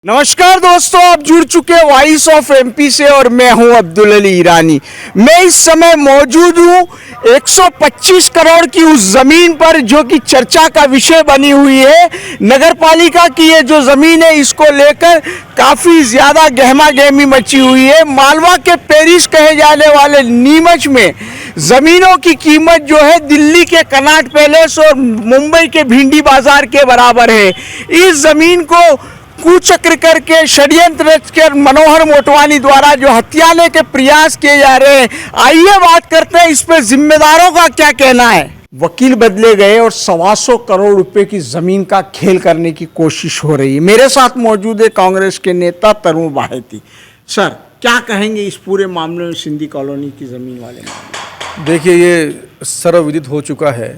नमस्कार दोस्तों, आप जुड़ चुके वॉइस ऑफ एमपी से और मैं हूं अब्दुल अली ईरानी। मैं इस समय मौजूद हूं 125 करोड़ की उस जमीन पर जो कि चर्चा का विषय बनी हुई है। नगर पालिका की ये जो जमीन है, इसको लेकर काफी ज्यादा गहमा गहमी मची हुई है। मालवा के पेरिस कहे जाने वाले नीमच में जमीनों की कीमत जो है दिल्ली के कनॉट पैलेस और मुंबई के भिंडी बाजार के बराबर है। इस जमीन को कुचक्र करके षड्यंत्र रचकर मनोहर मोटवानी द्वारा जो हत्याने के प्रयास किए जा रहे हैं, आइए बात करते हैं इस पे जिम्मेदारों का क्या कहना है। वकील बदले गए और 125 करोड़ रुपए की जमीन का खेल करने की कोशिश हो रही है। मेरे साथ मौजूद है कांग्रेस के नेता तरुण बाहेती। सर, क्या कहेंगे इस पूरे मामले में, सिंधी कॉलोनी की जमीन वाले मामले? देखिए, ये सर्वविदित हो चुका है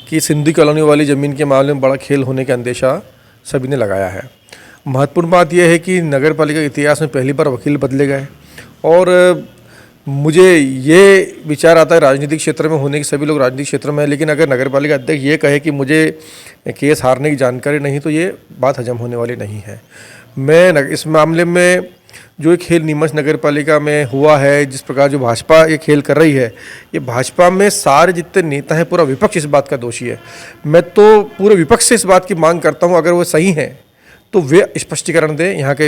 कि सिंधी कॉलोनी वाली ज़मीन के मामले में बड़ा खेल होने का अंदेशा सभी ने लगाया है। महत्वपूर्ण बात यह है कि नगर पालिका के इतिहास में पहली बार वकील बदले गए और मुझे ये विचार आता है, राजनीतिक क्षेत्र में होने के सभी लोग राजनीतिक क्षेत्र में हैं, लेकिन अगर नगर पालिका अध्यक्ष ये कहे कि मुझे केस हारने की जानकारी नहीं, तो ये बात हजम होने वाली नहीं है। मैं इस मामले में जो एक खेल नीमच नगर पालिका में हुआ है, जिस प्रकार जो भाजपा ये खेल कर रही है, ये भाजपा में सारे जितने नेता हैं, पूरा विपक्ष इस बात का दोषी है। मैं तो पूरे विपक्ष से इस बात की मांग करता हूँ, अगर वो सही हैं तो वे स्पष्टीकरण दें, यहाँ के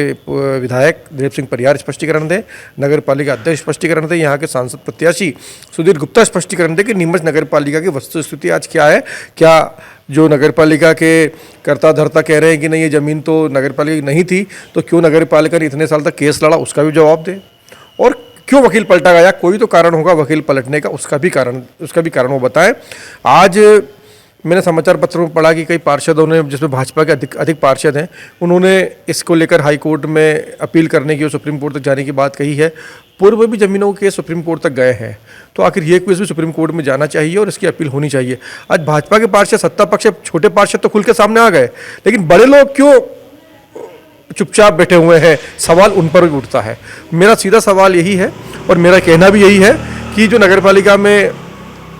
विधायक दिलीप सिंह परियार स्पष्टीकरण दें, नगर पालिका अध्यक्ष स्पष्टीकरण दें, यहाँ के सांसद प्रत्याशी सुधीर गुप्ता स्पष्टीकरण दें कि नीमच नगर पालिका की वस्तुस्थिति आज क्या है। क्या जो नगर पालिका के कर्ता धर्ता कह रहे हैं कि नहीं, ये ज़मीन तो नगर पालिका की नहीं थी, तो क्यों नगर पालिका ने इतने साल तक केस लड़ा, उसका भी जवाब दें। और क्यों वकील पलटा गया, कोई तो कारण होगा वकील पलटने का, उसका भी कारण वो बताएं। आज मैंने समाचार पत्रों में पढ़ा कि कई पार्षदों ने, जिसमें भाजपा के अधिक पार्षद हैं, उन्होंने इसको लेकर हाई कोर्ट में अपील करने की और सुप्रीम कोर्ट तक जाने की बात कही है। पूर्व भी ज़मीनों के सुप्रीम कोर्ट तक गए हैं, तो आखिर ये केस भी सुप्रीम कोर्ट में जाना चाहिए और इसकी अपील होनी चाहिए। आज भाजपा के पार्षद, सत्ता पक्ष, छोटे पार्षद तो खुल के सामने आ गए, लेकिन बड़े लोग क्यों चुपचाप बैठे हुए हैं, सवाल उन पर भी उठता है। मेरा सीधा सवाल यही है और मेरा कहना भी यही है कि जो नगर पालिका में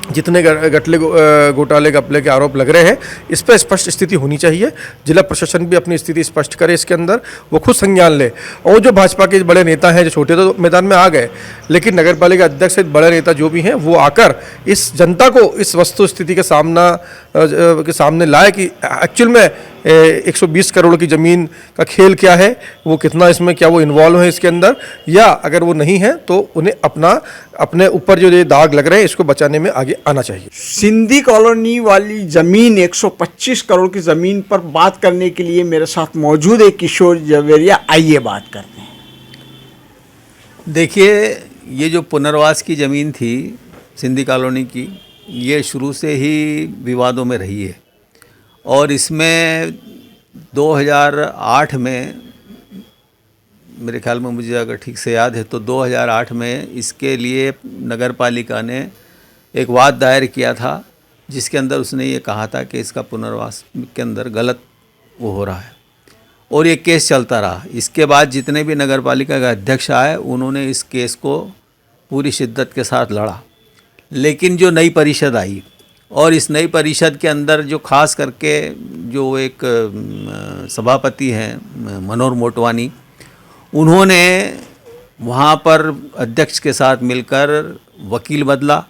जितने घोटाले घपले के आरोप लग रहे हैं, इस पर स्पष्ट स्थिति होनी चाहिए। जिला प्रशासन भी अपनी स्थिति स्पष्ट करे इसके अंदर, वो खुद संज्ञान ले। और जो भाजपा के बड़े नेता हैं, जो छोटे तो मैदान में आ गए, लेकिन नगर पालिका अध्यक्ष से बड़े नेता जो भी हैं, वो आकर इस जनता को इस वस्तु स्थिति के सामने लाए कि एक्चुअल में 120 करोड़ की ज़मीन का खेल क्या है, वो कितना इसमें, क्या वो इन्वॉल्व है इसके अंदर, या अगर वो नहीं है तो उन्हें अपने ऊपर जो ये दाग लग रहे हैं, इसको बचाने में आगे आना चाहिए। सिंधी कॉलोनी वाली जमीन 125 करोड़ की जमीन पर बात करने के लिए मेरे साथ मौजूद है किशोर जवेरिया। आइए बात करते हैं। देखिए, ये जो पुनर्वास की ज़मीन थी सिंधी कॉलोनी की, ये शुरू से ही विवादों में रही है और इसमें 2008 में, मेरे ख्याल में, मुझे अगर ठीक से याद है तो 2008 में इसके लिए नगर पालिका ने एक वाद दायर किया था, जिसके अंदर उसने ये कहा था कि इसका पुनर्वास के अंदर गलत वो हो रहा है, और ये केस चलता रहा। इसके बाद जितने भी नगर पालिका का अध्यक्ष आए, उन्होंने इस केस को पूरी शिद्दत के साथ लड़ा। लेकिन जो नई परिषद आई, और इस नई परिषद के अंदर जो खास करके जो एक सभापति हैं मनोहर मोटवानी, उन्होंने वहाँ पर अध्यक्ष के साथ मिलकर वकील बदला,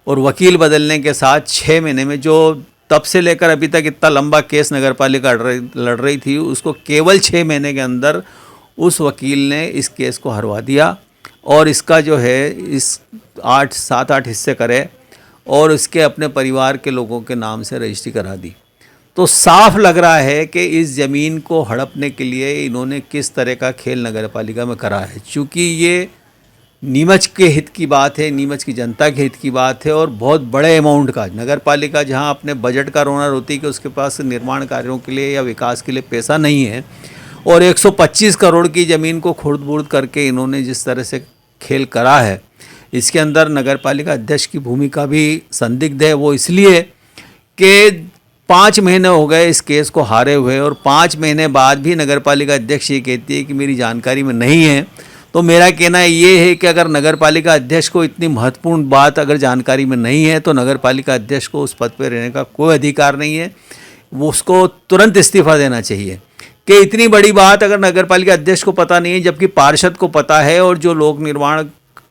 और वकील बदलने के साथ 6 महीने में, जो तब से लेकर अभी तक इतना लंबा केस नगर पालिका लड़ रही थी, उसको केवल 6 महीने के अंदर उस वकील ने इस केस को हरवा दिया और इसका जो है इस 7-8 हिस्से करे और इसके अपने परिवार के लोगों के नाम से रजिस्ट्री करा दी। तो साफ लग रहा है कि इस ज़मीन को हड़पने के लिए इन्होंने किस तरह का खेल नगर पालिका में करा है। चूँकि ये नीमच के हित की बात है, नीमच की जनता के हित की बात है, और बहुत बड़े अमाउंट का नगर पालिका जहाँ अपने बजट का रोना रोती कि उसके पास निर्माण कार्यों के लिए या विकास के लिए पैसा नहीं है, और 125 करोड़ की ज़मीन को खुर्द-बुर्द करके इन्होंने जिस तरह से खेल करा है, इसके अंदर नगर पालिका अध्यक्ष की भूमिका भी संदिग्ध है। वो इसलिए कि 5 महीने हो गए इस केस को हारे हुए, और 5 महीने बाद भी नगर पालिका अध्यक्ष ये कहती है कि मेरी जानकारी में नहीं है। तो मेरा कहना ये है कि अगर नगर पालिका अध्यक्ष को इतनी महत्वपूर्ण बात अगर जानकारी में नहीं है, तो नगर पालिका अध्यक्ष को उस पद पर रहने का कोई अधिकार नहीं है, वो उसको तुरंत इस्तीफा देना चाहिए। कि इतनी बड़ी बात अगर नगर पालिका अध्यक्ष को पता नहीं है, जबकि पार्षद को पता है, और जो लोक निर्माण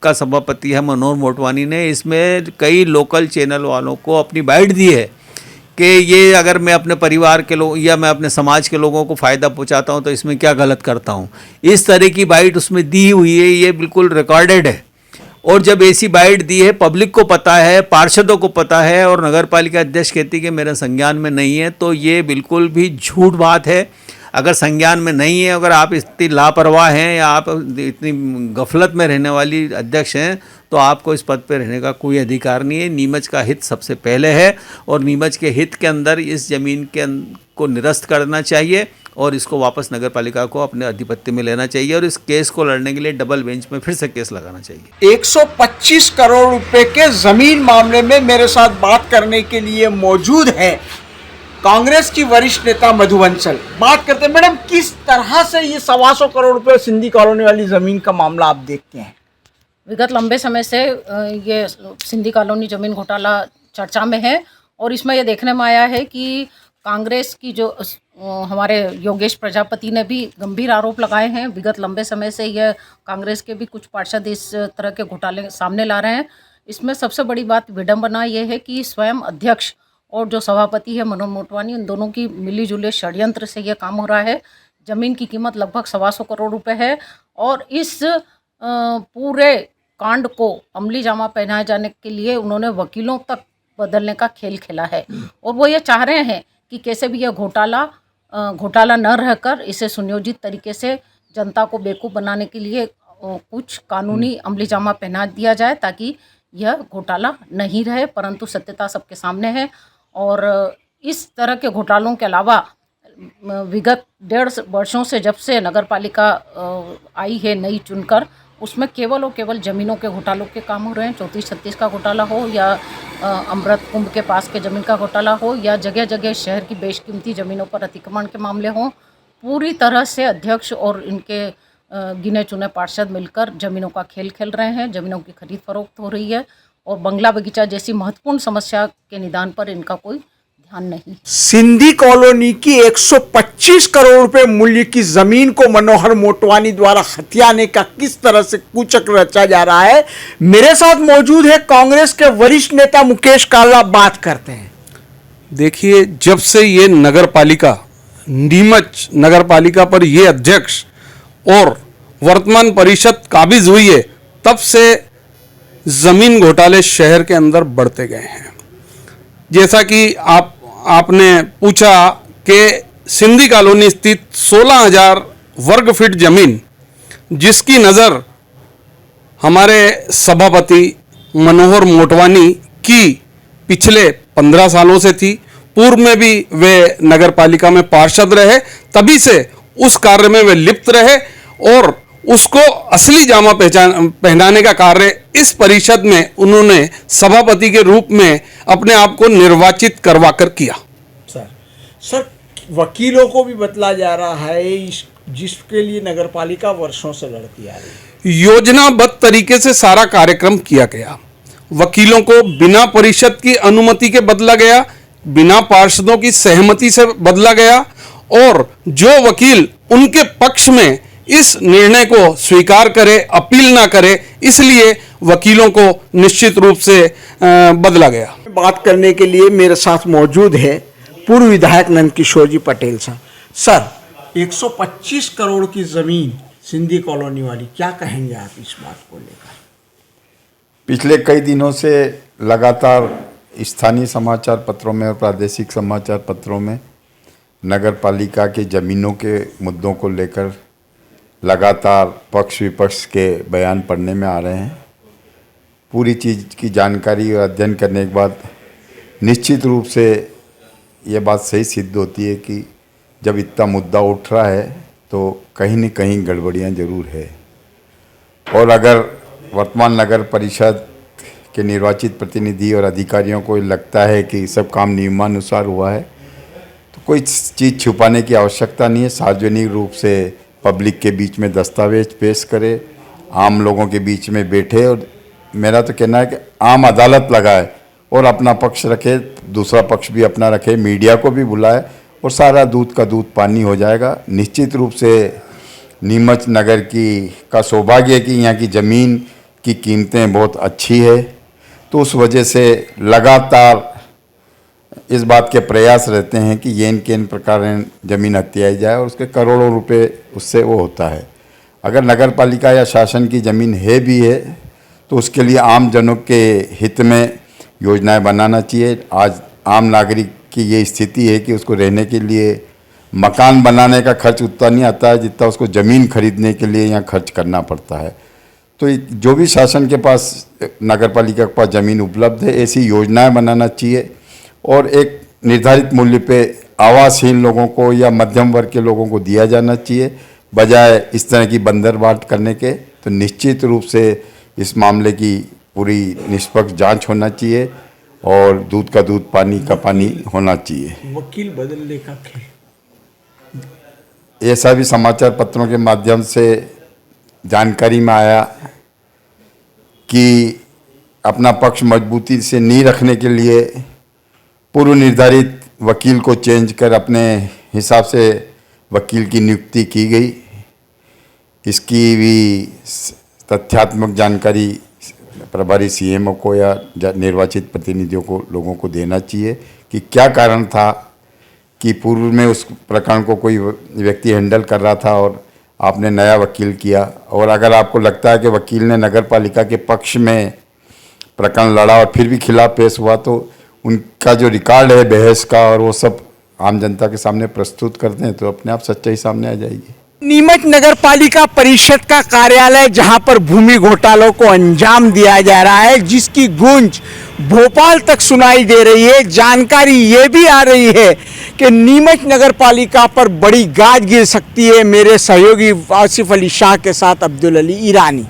का सभापति है मनोहर मोटवानी ने इसमें कई लोकल चैनल वालों को अपनी बाइट दी है कि ये अगर मैं अपने परिवार के लोग या मैं अपने समाज के लोगों को फ़ायदा पहुंचाता हूं तो इसमें क्या गलत करता हूं, इस तरह की बाइट उसमें दी हुई है, ये बिल्कुल रिकॉर्डेड है। और जब ऐसी बाइट दी है, पब्लिक को पता है, पार्षदों को पता है, और नगर पालिका अध्यक्ष कहती है कि मेरे संज्ञान में नहीं है, तो ये बिल्कुल भी झूठ बात है। अगर संज्ञान में नहीं है, अगर आप इतनी लापरवाह हैं या आप इतनी गफलत में रहने वाली अध्यक्ष हैं, तो आपको इस पद पर रहने का कोई अधिकार नहीं है। नीमच का हित सबसे पहले है, और नीमच के हित के अंदर इस ज़मीन को निरस्त करना चाहिए और इसको वापस नगर पालिका को अपने आधिपत्य में लेना चाहिए, और इस केस को लड़ने के लिए डबल बेंच में फिर से केस लगाना चाहिए। 125 करोड़ रुपए के जमीन मामले में मेरे साथ बात करने के लिए मौजूद है कांग्रेस की वरिष्ठ नेता मधु बंसल। बात करते हैं मैडम, किस तरह से ये 125 करोड़ रुपए सिंधी कॉलोनी वाली जमीन का मामला आप देखते हैं? विगत लंबे समय से ये सिंधी कॉलोनी जमीन घोटाला चर्चा में है, और इसमें ये देखने में आया है कि कांग्रेस की जो हमारे योगेश प्रजापति ने भी गंभीर आरोप लगाए हैं। विगत लंबे समय से यह कांग्रेस के भी कुछ पार्षद इस तरह के घोटाले सामने ला रहे हैं। इसमें सबसे बड़ी बात विडंबना ये है कि स्वयं अध्यक्ष और जो सभापति है मनोहर मोटवानी, उन दोनों की मिली जुले षड्यंत्र से यह काम हो रहा है। ज़मीन की कीमत लगभग 125 करोड़ रुपए है, और इस पूरे कांड को अमली जामा पहनाए जाने के लिए उन्होंने वकीलों तक बदलने का खेल खेला है, और वो ये चाह रहे हैं कि कैसे भी यह घोटाला न रहकर इसे सुनियोजित तरीके से जनता को बेवकूफ़ बनाने के लिए कुछ कानूनी अमली जामा पहना दिया जाए, ताकि यह घोटाला नहीं रहे, परंतु सत्यता सबके सामने है। और इस तरह के घोटालों के अलावा विगत 1.5 वर्षों से जब से नगर पालिका आई है नई चुनकर, उसमें केवल और केवल ज़मीनों के घोटालों के काम हो रहे हैं। 34-36 का घोटाला हो, या अमृत कुंभ के पास के ज़मीन का घोटाला हो, या जगह जगह शहर की बेशकीमती ज़मीनों पर अतिक्रमण के मामले हों, पूरी तरह से अध्यक्ष और इनके गिने चुने पार्षद मिलकर ज़मीनों का खेल खेल रहे हैं। ज़मीनों की खरीद फरोख्त हो रही है, और बंगला बगीचा जैसी महत्वपूर्ण समस्या के निदान पर इनका कोई ध्यान नहीं। सिंधी कॉलोनी की 125 करोड़ रुपए मूल्य की जमीन को मनोहर मोटवानी द्वारा हथियाने का किस तरह से कुचक्र रचा जा रहा है, मेरे साथ मौजूद है कांग्रेस के वरिष्ठ नेता मुकेश काला। बात करते हैं। देखिए, जब से ये नगर पालिका नीमच नगर पालिका पर ये अध्यक्ष और वर्तमान परिषद काबिज हुई है, तब से जमीन घोटाले शहर के अंदर बढ़ते गए हैं। जैसा कि आपने पूछा कि सिंधी कॉलोनी स्थित 16,000 वर्ग फीट जमीन, जिसकी नज़र हमारे सभापति मनोहर मोटवानी की पिछले 15 सालों से थी। पूर्व में भी वे नगर पालिका में पार्षद रहे, तभी से उस कार्य में वे लिप्त रहे, और उसको असली जामा पहनाने का कार्य इस परिषद में उन्होंने सभापति के रूप में अपने आप को निर्वाचित करवाकर किया। सर, वकीलों को भी बदला जा रहा है, जिसके लिए नगरपालिका वर्षों से लड़ती आ रही है। योजनाबद्ध तरीके से सारा कार्यक्रम किया गया। वकीलों को बिना परिषद की अनुमति के बदला गया, बिना पार्षदों की सहमति से बदला गया, और जो वकील उनके पक्ष में इस निर्णय को स्वीकार करे, अपील ना करे, इसलिए वकीलों को निश्चित रूप से बदला गया। बात करने के लिए मेरे साथ मौजूद है पूर्व विधायक नंदकिशोर जी पटेल साहब। सर, 125 करोड़ की जमीन सिंधी कॉलोनी वाली, क्या कहेंगे आप इस बात को लेकर? पिछले कई दिनों से लगातार स्थानीय समाचार पत्रों में और प्रादेशिक समाचार पत्रों में नगर पालिका के ज़मीनों के मुद्दों को लेकर लगातार पक्ष विपक्ष के बयान पढ़ने में आ रहे हैं। पूरी चीज़ की जानकारी और अध्ययन करने के बाद निश्चित रूप से ये बात सही सिद्ध होती है कि जब इतना मुद्दा उठ रहा है तो कहीं न कहीं गड़बड़ियाँ जरूर है। और अगर वर्तमान नगर परिषद के निर्वाचित प्रतिनिधि और अधिकारियों को लगता है कि सब काम नियमानुसार हुआ है, तो कोई चीज़ छुपाने की आवश्यकता नहीं है। सार्वजनिक रूप से पब्लिक के बीच में दस्तावेज पेश करे, आम लोगों के बीच में बैठे, और मेरा तो कहना है कि आम अदालत लगाए और अपना पक्ष रखे, दूसरा पक्ष भी अपना रखे, मीडिया को भी बुलाए और सारा दूध का दूध पानी हो जाएगा। निश्चित रूप से नीमच नगर का सौभाग्य है कि यहाँ की ज़मीन की कीमतें बहुत अच्छी है, तो उस वजह से लगातार इस बात के प्रयास रहते हैं कि ये इनके इन प्रकार ज़मीन हथियाई जाए और उसके करोड़ों रुपए उससे वो होता है। अगर नगर पालिका या शासन की ज़मीन है भी है तो उसके लिए आम जनों के हित में योजनाएं बनाना चाहिए। आज आम नागरिक की ये स्थिति है कि उसको रहने के लिए मकान बनाने का खर्च उतना नहीं आता है जितना उसको ज़मीन खरीदने के लिए यहाँ खर्च करना पड़ता है। तो जो भी शासन के पास, नगर पालिका के पास ज़मीन उपलब्ध है, ऐसी योजनाएं बनाना चाहिए और एक निर्धारित मूल्य पे आवासहीन लोगों को या मध्यम वर्ग के लोगों को दिया जाना चाहिए, बजाय इस तरह की बंदरबाट करने के। तो निश्चित रूप से इस मामले की पूरी निष्पक्ष जांच होना चाहिए और दूध का दूध पानी का पानी होना चाहिए। वकील बदलने का खेल, ऐसा भी समाचार पत्रों के माध्यम से जानकारी में आया कि अपना पक्ष मजबूती से नहीं रखने के लिए पूर्व निर्धारित वकील को चेंज कर अपने हिसाब से वकील की नियुक्ति की गई। इसकी भी तथ्यात्मक जानकारी प्रभारी सीएमओ को या निर्वाचित प्रतिनिधियों को, लोगों को देना चाहिए कि क्या कारण था कि पूर्व में उस प्रकरण को कोई व्यक्ति हैंडल कर रहा था और आपने नया वकील किया। और अगर आपको लगता है कि वकील ने नगर पालिका के पक्ष में प्रकरण लड़ा और फिर भी खिलाफ पेश हुआ, तो उनका जो रिकॉर्ड है बहस का और वो सब आम जनता के सामने प्रस्तुत करते हैं तो अपने आप सच्चाई सामने आ जाएगी। नीमच नगर पालिका परिषद का कार्यालय जहां पर भूमि घोटालों को अंजाम दिया जा रहा है, जिसकी गूंज भोपाल तक सुनाई दे रही है। जानकारी ये भी आ रही है कि नीमच नगर पालिका पर बड़ी गाज गिर सकती है। मेरे सहयोगी आसिफ अली शाह के साथ अब्दुल अली ईरानी।